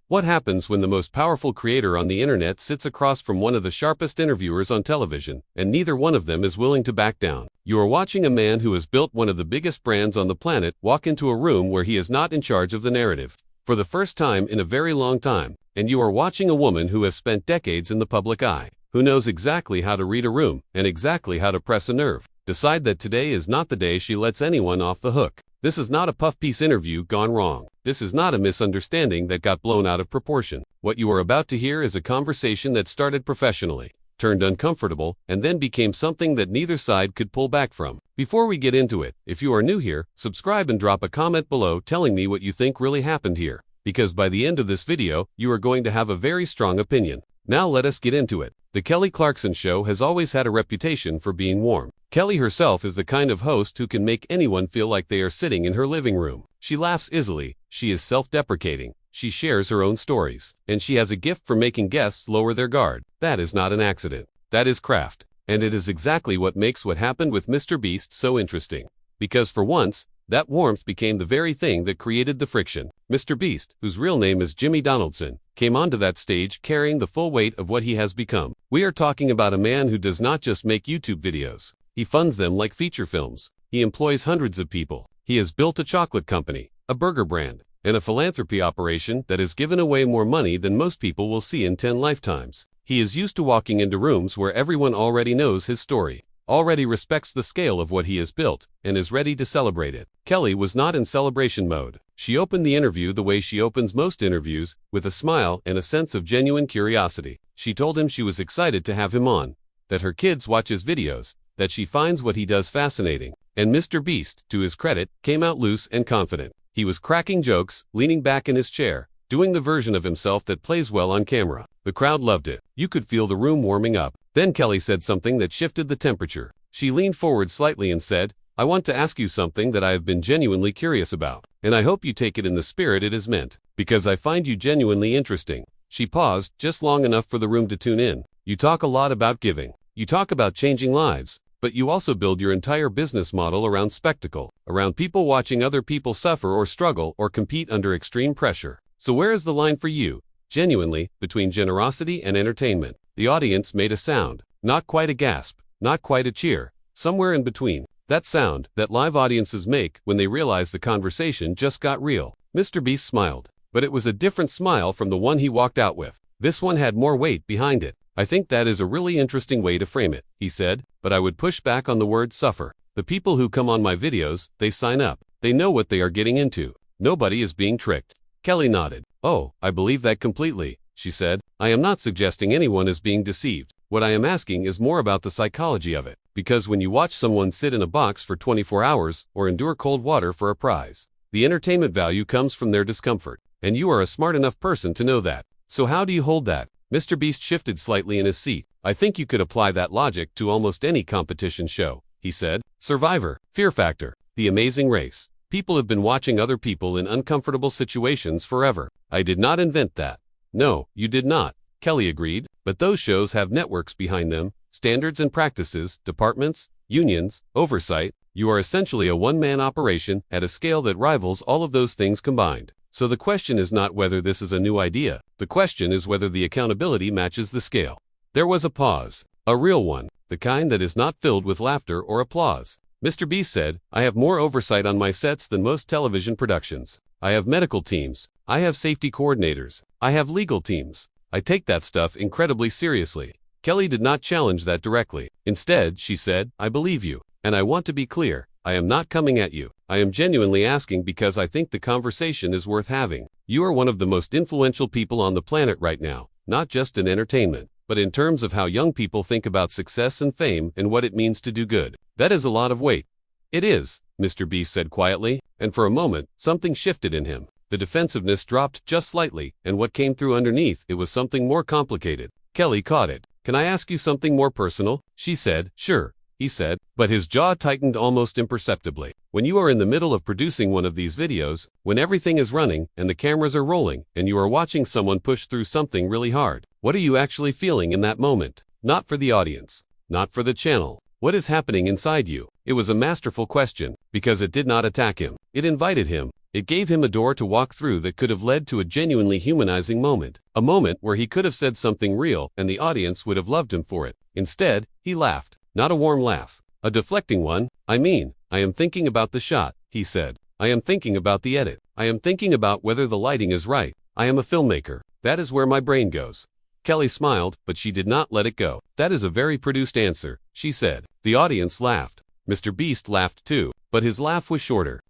What happens when the most powerful creator on the internet sits across from one of the sharpest interviewers on television, and neither one of them is willing to back down? You are watching a man who has built one of the biggest brands on the planet walk into a room where he is not in charge of the narrative for the first time in a very long time, and you are watching a woman who has spent decades in the public eye, who knows exactly how to read a room and exactly how to press a nerve. Decide that today is not the day she lets anyone off the hook. This is not a puff piece interview gone wrong. This is not a misunderstanding that got blown out of proportion. What you are about to hear is a conversation that started professionally, turned uncomfortable, and then became something that neither side could pull back from. Before we get into it, if you are new here, subscribe and drop a comment below telling me what you think really happened here, because by the end of this video, you are going to have a very strong opinion. Now let us get into it. The Kelly Clarkson Show has always had a reputation for being warm. Kelly herself is the kind of host who can make anyone feel like they are sitting in her living room. She laughs easily, she is self-deprecating, she shares her own stories, and she has a gift for making guests lower their guard. That is not an accident. That is craft. And it is exactly what makes what happened with MrBeast so interesting. Because for once, that warmth became the very thing that created the friction. MrBeast, whose real name is Jimmy Donaldson, came onto that stage carrying the full weight of what he has become. We are talking about a man who does not just make YouTube videos. He funds them like feature films. He employs hundreds of people. He has built a chocolate company, a burger brand, and a philanthropy operation that has given away more money than most people will see in 10 lifetimes. He is used to walking into rooms where everyone already knows his story, already respects the scale of what he has built, and is ready to celebrate it. Kelly was not in celebration mode. She opened the interview the way she opens most interviews, with a smile and a sense of genuine curiosity. She told him she was excited to have him on, that her kids watch his videos, that she finds what he does fascinating. And MrBeast, to his credit, came out loose and confident. He was cracking jokes, leaning back in his chair, doing the version of himself that plays well on camera. The crowd loved it. You could feel the room warming up. Then Kelly said something that shifted the temperature. She leaned forward slightly and said, "I want to ask you something that I have been genuinely curious about, and I hope you take it in the spirit it is meant, because I find you genuinely interesting." She paused, just long enough for the room to tune in. "You talk a lot about giving. You talk about changing lives. But you also build your entire business model around spectacle, around people watching other people suffer or struggle or compete under extreme pressure. So where is the line for you, genuinely, between generosity and entertainment?" The audience made a sound, not quite a gasp, not quite a cheer, somewhere in between. That sound that live audiences make when they realize the conversation just got real. MrBeast smiled, but it was a different smile from the one he walked out with. This one had more weight behind it. "I think that is a really interesting way to frame it," he said, "but I would push back on the word suffer. The people who come on my videos, they sign up. They know what they are getting into. Nobody is being tricked." Kelly nodded. "Oh, I believe that completely," she said. "I am not suggesting anyone is being deceived. What I am asking is more about the psychology of it. Because when you watch someone sit in a box for 24 hours or endure cold water for a prize, the entertainment value comes from their discomfort. And you are a smart enough person to know that. So how do you hold that?" MrBeast shifted slightly in his seat. "I think you could apply that logic to almost any competition show," he said. "Survivor, Fear Factor, The Amazing Race. People have been watching other people in uncomfortable situations forever. I did not invent that." "No, you did not," Kelly agreed, "but those shows have networks behind them, standards and practices, departments, unions, oversight. You are essentially a one-man operation at a scale that rivals all of those things combined. So the question is not whether this is a new idea. The question is whether the accountability matches the scale." There was a pause, a real one, the kind that is not filled with laughter or applause. MrBeast said, "I have more oversight on my sets than most television productions. I have medical teams. I have safety coordinators. I have legal teams. I take that stuff incredibly seriously." Kelly did not challenge that directly. Instead, she said, "I believe you. And I want to be clear. I am not coming at you. I am genuinely asking because I think the conversation is worth having. You are one of the most influential people on the planet right now, not just in entertainment, but in terms of how young people think about success and fame and what it means to do good. That is a lot of weight." "It is," MrBeast said quietly, and for a moment, something shifted in him. The defensiveness dropped just slightly, and what came through underneath it was something more complicated. Kelly caught it. "Can I ask you something more personal?" She said. "Sure," he said, but his jaw tightened almost imperceptibly. "When you are in the middle of producing one of these videos, when everything is running and the cameras are rolling and you are watching someone push through something really hard, what are you actually feeling in that moment? Not for the audience, not for the channel. What is happening inside you?" It was a masterful question because it did not attack him. It invited him. It gave him a door to walk through that could have led to a genuinely humanizing moment. A moment where he could have said something real and the audience would have loved him for it. Instead, he laughed. Not a warm laugh. A deflecting one. I am thinking about the shot, he said. I am thinking about the edit. I am thinking about whether the lighting is right. I am a filmmaker. That is where my brain goes. Kelly smiled, but she did not let it go. That is a very produced answer, she said. The audience laughed. MrBeast laughed too, but his laugh was shorter.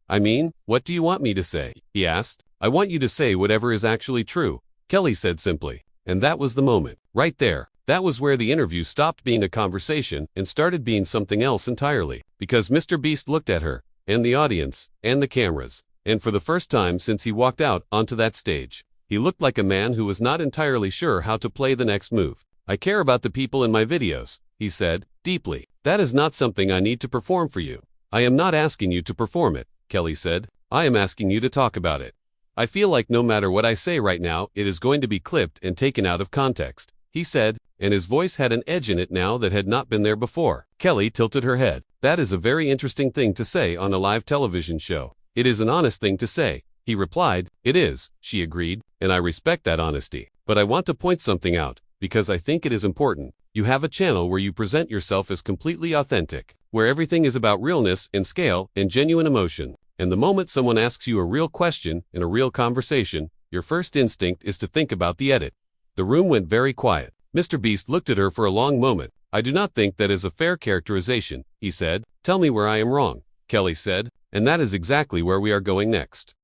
What do you want me to say? He asked. I want you to say whatever is actually true, Kelly said simply. And that was the moment. Right there. That was where the interview stopped being a conversation and started being something else entirely. Because MrBeast looked at her, and the audience, and the cameras. And for the first time since he walked out onto that stage, he looked like a man who was not entirely sure how to play the next move. I care about the people in my videos, he said, deeply. That is not something I need to perform for you. I am not asking you to perform it, Kelly said. I am asking you to talk about it. I feel like no matter what I say right now, it is going to be clipped and taken out of context, he said, and his voice had an edge in it now that had not been there before. Kelly tilted her head. That is a very interesting thing to say on a live television show. It is an honest thing to say, he replied. It is, she agreed, and I respect that honesty. But I want to point something out, because I think it is important. You have a channel where you present yourself as completely authentic, where everything is about realness and scale and genuine emotion. And the moment someone asks you a real question in a real conversation, your first instinct is to think about the edit. The room went very quiet. MrBeast looked at her for a long moment. I do not think that is a fair characterization, he said. Tell me where I am wrong, Kelly said, and that is exactly where we are going next.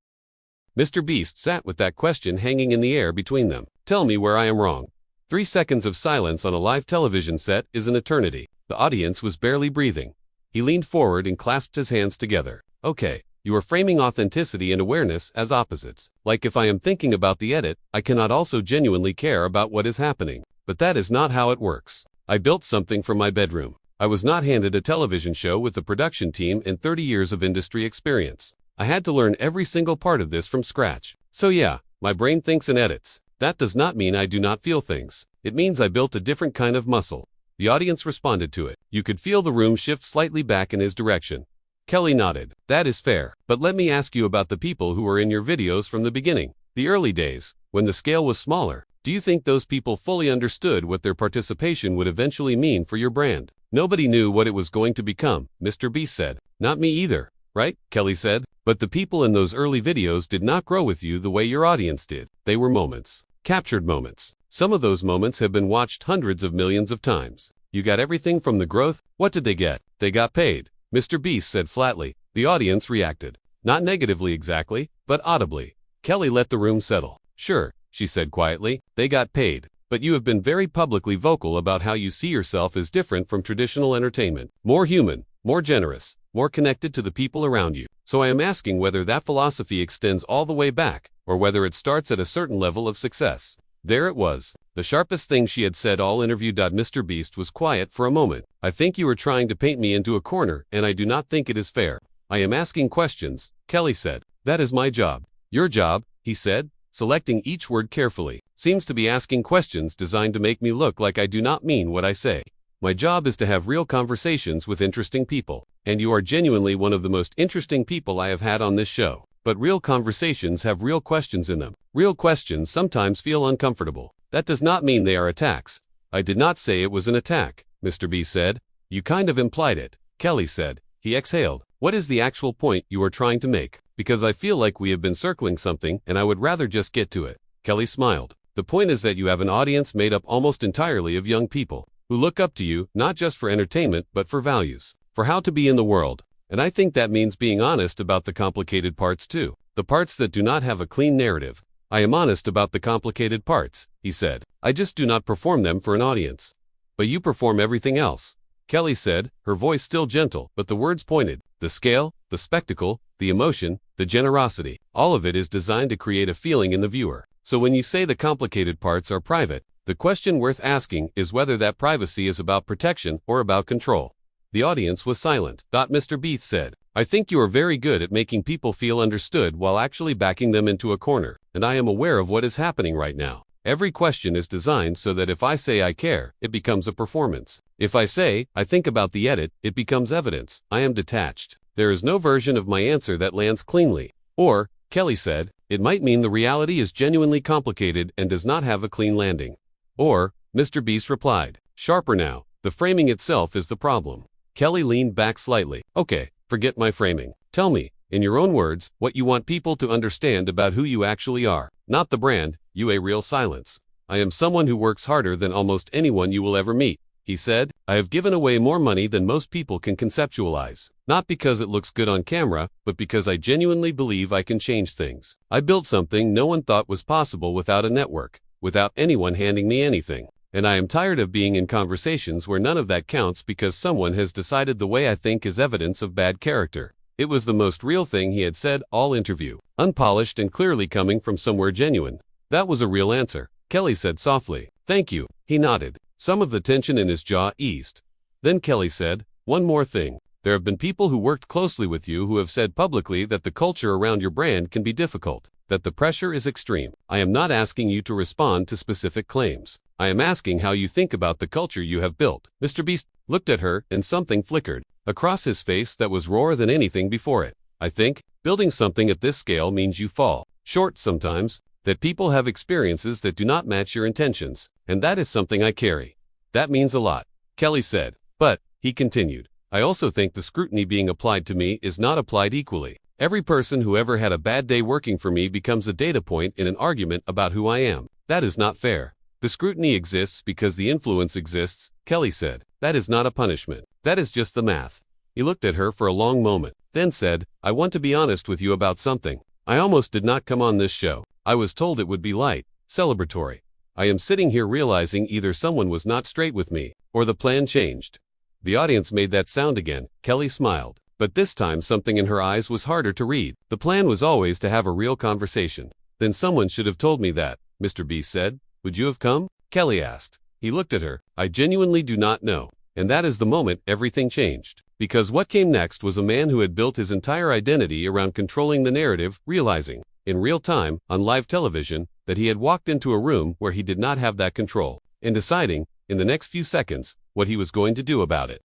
MrBeast sat with that question hanging in the air between them. Tell me where I am wrong. 3 seconds of silence on a live television set is an eternity. The audience was barely breathing. He leaned forward and clasped his hands together. Okay. You are framing authenticity and awareness as opposites. Like if I am thinking about the edit, I cannot also genuinely care about what is happening. But that is not how it works. I built something from my bedroom. I was not handed a television show with a production team and 30 years of industry experience. I had to learn every single part of this from scratch. So yeah, my brain thinks and edits. That does not mean I do not feel things. It means I built a different kind of muscle. The audience responded to it. You could feel the room shift slightly back in his direction. Kelly nodded. That is fair. But let me ask you about the people who were in your videos from the beginning. The early days, when the scale was smaller. Do you think those people fully understood what their participation would eventually mean for your brand? Nobody knew what it was going to become, MrBeast said. Not me either, right? Kelly said. But the people in those early videos did not grow with you the way your audience did. They were moments. Captured moments. Some of those moments have been watched hundreds of millions of times. You got everything from the growth. What did they get? They got paid. MrBeast said flatly. The audience reacted. Not negatively exactly, but audibly. Kelly let the room settle. Sure, she said quietly, they got paid. But you have been very publicly vocal about how you see yourself as different from traditional entertainment. More human, more generous, more connected to the people around you. So I am asking whether that philosophy extends all the way back, or whether it starts at a certain level of success. There it was. The sharpest thing she had said all interview. MrBeast was quiet for a moment. I think you are trying to paint me into a corner, and I do not think it is fair. I am asking questions, Kelly said. That is my job. Your job, he said, selecting each word carefully, seems to be asking questions designed to make me look like I do not mean what I say. My job is to have real conversations with interesting people, and you are genuinely one of the most interesting people I have had on this show. But real conversations have real questions in them. Real questions sometimes feel uncomfortable. That does not mean they are attacks. I did not say it was an attack, MrBeast said. You kind of implied it, Kelly said. He exhaled. What is the actual point you are trying to make? Because I feel like we have been circling something and I would rather just get to it. Kelly smiled. The point is that you have an audience made up almost entirely of young people who look up to you not just for entertainment but for values, for how to be in the world. And I think that means being honest about the complicated parts too. The parts that do not have a clean narrative. I am honest about the complicated parts, he said. I just do not perform them for an audience. But you perform everything else, Kelly said, her voice still gentle, but the words pointed. The scale, the spectacle, the emotion, the generosity, all of it is designed to create a feeling in the viewer. So when you say the complicated parts are private, the question worth asking is whether that privacy is about protection or about control. The audience was silent. MrBeast said, I think you are very good at making people feel understood while actually backing them into a corner, and I am aware of what is happening right now. Every question is designed so that if I say I care, it becomes a performance. If I say, I think about the edit, it becomes evidence. I am detached. There is no version of my answer that lands cleanly. Or, Kelly said. It might mean the reality is genuinely complicated and does not have a clean landing. Or, MrBeast replied, sharper now, the framing itself is the problem. Kelly leaned back slightly. Okay, forget my framing. Tell me, in your own words, what you want people to understand about who you actually are. Not the brand, you a real silence. I am someone who works harder than almost anyone you will ever meet, he said. I have given away more money than most people can conceptualize. Not because it looks good on camera, but because I genuinely believe I can change things. I built something no one thought was possible without a network, without anyone handing me anything. And I am tired of being in conversations where none of that counts because someone has decided the way I think is evidence of bad character. It was the most real thing he had said all interview. Unpolished and clearly coming from somewhere genuine. That was a real answer, Kelly said softly. Thank you, he nodded. Some of the tension in his jaw eased. Then Kelly said, one more thing. There have been people who worked closely with you who have said publicly that the culture around your brand can be difficult, that the pressure is extreme. I am not asking you to respond to specific claims. I am asking how you think about the culture you have built. MrBeast looked at her and something flickered across his face that was rawer than anything before it. I think, building something at this scale means you fall short sometimes, that people have experiences that do not match your intentions, and that is something I carry. That means a lot, Kelly said. But, he continued, I also think the scrutiny being applied to me is not applied equally. Every person who ever had a bad day working for me becomes a data point in an argument about who I am. That is not fair. The scrutiny exists because the influence exists, Kelly said. That is not a punishment. That is just the math. He looked at her for a long moment, then said, I want to be honest with you about something. I almost did not come on this show. I was told it would be light, celebratory. I am sitting here realizing either someone was not straight with me, or the plan changed. The audience made that sound again. Kelly smiled. But this time something in her eyes was harder to read. The plan was always to have a real conversation. Then someone should have told me that, MrBeast said. Would you have come? Kelly asked. He looked at her. I genuinely do not know. And that is the moment everything changed. Because what came next was a man who had built his entire identity around controlling the narrative, realizing, in real time, on live television, that he had walked into a room where he did not have that control, and deciding, in the next few seconds, what he was going to do about it.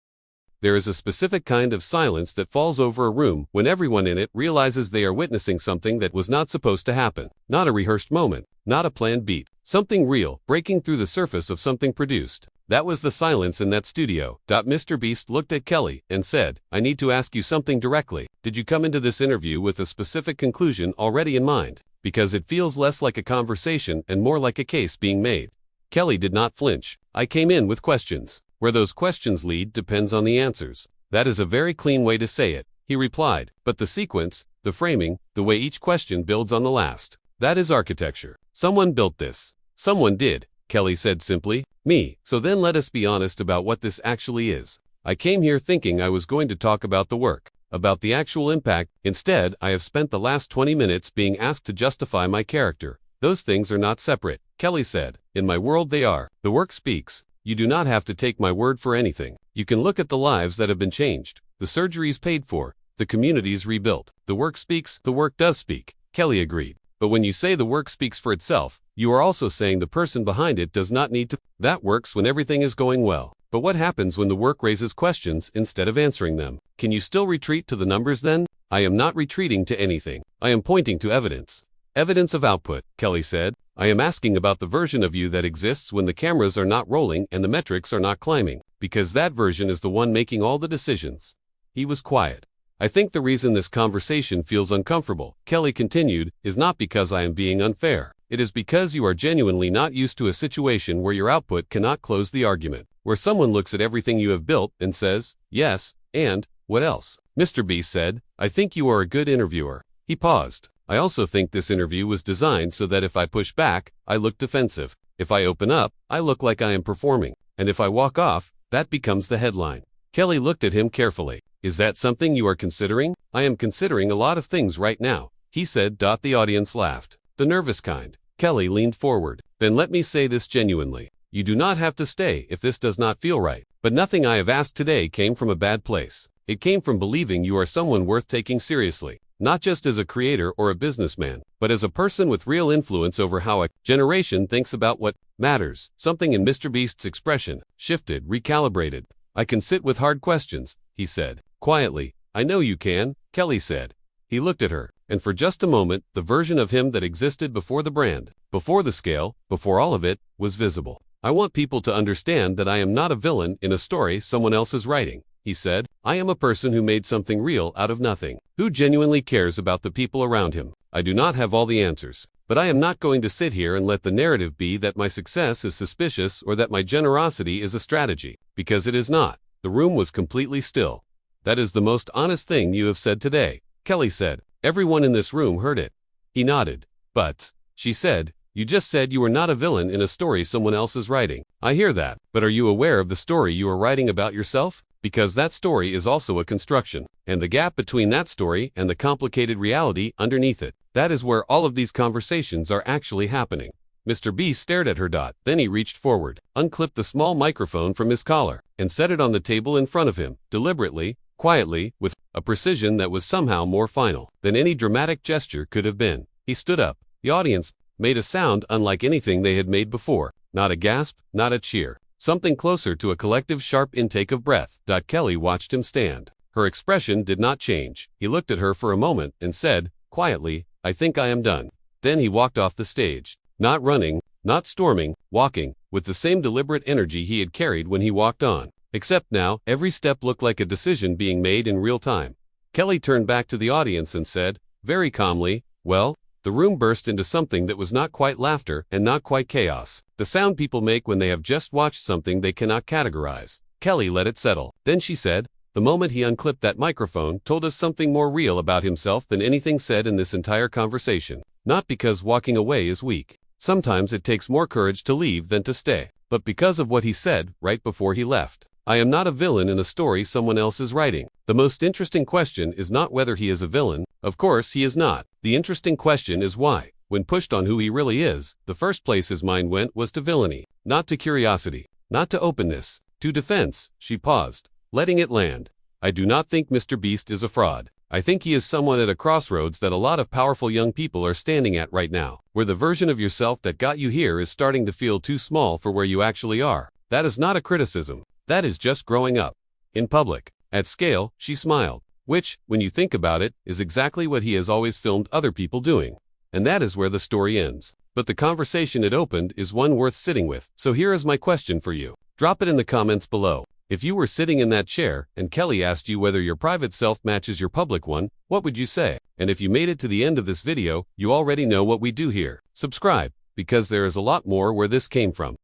There is a specific kind of silence that falls over a room when everyone in it realizes they are witnessing something that was not supposed to happen. Not a rehearsed moment, not a planned beat. Something real, breaking through the surface of something produced. That was the silence in that studio. MrBeast looked at Kelly and said, I need to ask you something directly. Did you come into this interview with a specific conclusion already in mind? Because it feels less like a conversation and more like a case being made. Kelly did not flinch. I came in with questions. Where those questions lead depends on the answers. That is a very clean way to say it, he replied. But the sequence, the framing, the way each question builds on the last. That is architecture. Someone built this. Someone did, Kelly said simply. Me. So then let us be honest about what this actually is. I came here thinking I was going to talk about the work, about the actual impact. Instead, I have spent the last 20 minutes being asked to justify my character. Those things are not separate, Kelly said. In my world they are. The work speaks. You do not have to take my word for anything. You can look at the lives that have been changed, the surgeries paid for, the communities rebuilt. The work speaks, the work does speak, Kelly agreed. But when you say the work speaks for itself, you are also saying the person behind it does not need to. That works when everything is going well. But what happens when the work raises questions instead of answering them? Can you still retreat to the numbers then? I am not retreating to anything. I am pointing to evidence. Evidence of output, Kelly said. I am asking about the version of you that exists when the cameras are not rolling and the metrics are not climbing, because that version is the one making all the decisions. He was quiet. I think the reason this conversation feels uncomfortable, Kelly continued, is not because I am being unfair. It is because you are genuinely not used to a situation where your output cannot close the argument, where someone looks at everything you have built and says, yes, and, what else? MrBeast said, I think you are a good interviewer. He paused. I also think this interview was designed so that if I push back, I look defensive. If I open up, I look like I am performing. And if I walk off, that becomes the headline. Kelly looked at him carefully. Is that something you are considering? I am considering a lot of things right now, he said. The audience laughed. The nervous kind. Kelly leaned forward. Then let me say this genuinely. You do not have to stay if this does not feel right. But nothing I have asked today came from a bad place. It came from believing you are someone worth taking seriously. Not just as a creator or a businessman, but as a person with real influence over how a generation thinks about what matters. Something in MrBeast's expression shifted, recalibrated. I can sit with hard questions, he said. Quietly. I know you can, Kelly said. He looked at her, And for just a moment, the version of him that existed before the brand, before the scale, before all of it, was visible. I want people to understand that I am not a villain in a story someone else is writing, he said. I am a person who made something real out of nothing, who genuinely cares about the people around him. I do not have all the answers, but I am not going to sit here and let the narrative be that my success is suspicious or that my generosity is a strategy, because it is not. The room was completely still. That is the most honest thing you have said today, Kelly said. Everyone in this room heard it. He nodded. But, she said, you just said you were not a villain in a story someone else is writing. I hear that, but are you aware of the story you are writing about yourself? Because that story is also a construction, and the gap between that story and the complicated reality underneath it, that is where all of these conversations are actually happening. MrBeast stared at her. Then he reached forward, unclipped the small microphone from his collar, and set it on the table in front of him, deliberately, quietly, with a precision that was somehow more final than any dramatic gesture could have been. He stood up. The audience made a sound unlike anything they had made before. Not a gasp, not a cheer. Something closer to a collective sharp intake of breath. Kelly watched him stand. Her expression did not change. He looked at her for a moment and said, quietly, I think I am done. Then he walked off the stage. Not running, not storming, walking, with the same deliberate energy he had carried when he walked on. Except now, every step looked like a decision being made in real time. Kelly turned back to the audience and said, very calmly, well, the room burst into something that was not quite laughter and not quite chaos. The sound people make when they have just watched something they cannot categorize. Kelly let it settle. Then she said, the moment he unclipped that microphone told us something more real about himself than anything said in this entire conversation. Not because walking away is weak. Sometimes it takes more courage to leave than to stay. But because of what he said right before he left. I am not a villain in a story someone else is writing. The most interesting question is not whether he is a villain. Of course he is not. The interesting question is why. When pushed on who he really is, the first place his mind went was to villainy, not to curiosity, not to openness, to defense. She paused, letting it land. I do not think MrBeast is a fraud. I think he is someone at a crossroads that a lot of powerful young people are standing at right now, where the version of yourself that got you here is starting to feel too small for where you actually are. That is not a criticism. That is just growing up. In public. At scale, she smiled. Which, when you think about it, is exactly what he has always filmed other people doing. And that is where the story ends. But the conversation it opened is one worth sitting with. So here is my question for you. Drop it in the comments below. If you were sitting in that chair, and Kelly asked you whether your private self matches your public one, what would you say? And if you made it to the end of this video, you already know what we do here. Subscribe, because there is a lot more where this came from.